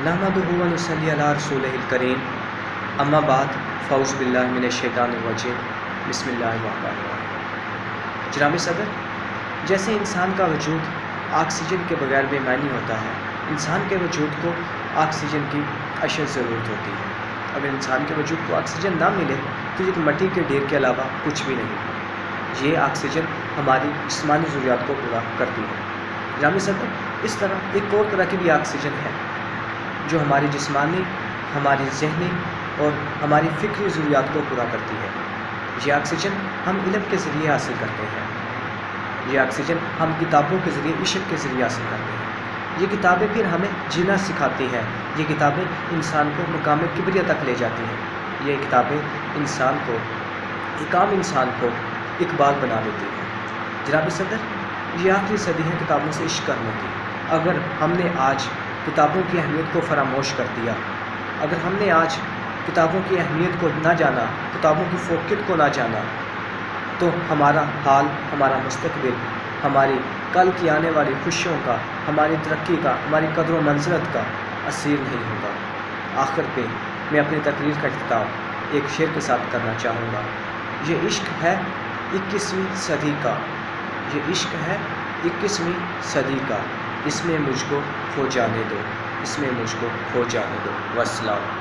نحمدہ و نصلی علی رسولہ الکریم اما بعد فاعوذ باللہ من الشیطان الرجیم بسم اللہ الرحمن الرحیم۔ جناب صدر، جیسے انسان کا وجود آکسیجن کے بغیر بے معنی ہوتا ہے، انسان کے وجود کو آکسیجن کی اشد ضرورت ہوتی ہے۔ اگر انسان کے وجود کو آکسیجن نہ ملے تو یہ مٹی کے ڈھیر کے علاوہ کچھ بھی نہیں۔ یہ آکسیجن ہماری جسمانی ضروریات کو پورا کرتی ہے۔ جناب صدر، اس طرح ایک اور طرح کی بھی آکسیجن ہے جو ہماری جسمانی، ہماری ذہنی اور ہماری فکری ضروریات کو پورا کرتی ہے۔ یہ آکسیجن ہم علم کے ذریعے حاصل کرتے ہیں۔ یہ آکسیجن ہم کتابوں کے ذریعے، عشق کے ذریعے حاصل کرتے ہیں۔ یہ کتابیں پھر ہمیں جینا سکھاتی ہیں۔ یہ کتابیں انسان کو مقام کبریہ تک لے جاتی ہیں۔ یہ کتابیں انسان کو، ایک عام انسان کو اقبال بنا دیتی ہیں۔ جناب صدر، یہ آخری صدی ہے کتابوں سے عشق کرنے کی۔ اگر ہم نے آج کتابوں کی اہمیت کو فراموش کر دیا، اگر ہم نے آج کتابوں کی اہمیت کو نہ جانا، کتابوں کی فوقیت کو نہ جانا، تو ہمارا حال، ہمارا مستقبل، ہماری کل کی آنے والی خوشیوں کا، ہماری ترقی کا، ہماری قدر و منزلت کا اسیر نہیں ہوگا۔ آخر پہ میں اپنی تقریر کا اختتام ایک شعر کے ساتھ کرنا چاہوں گا۔ یہ عشق ہے 21ویں صدی کا، یہ عشق ہے 21ویں صدی کا، اس میں مجھ کو کھو جانے دو، اس میں مجھ کو کھو جانے دو۔ والسلام۔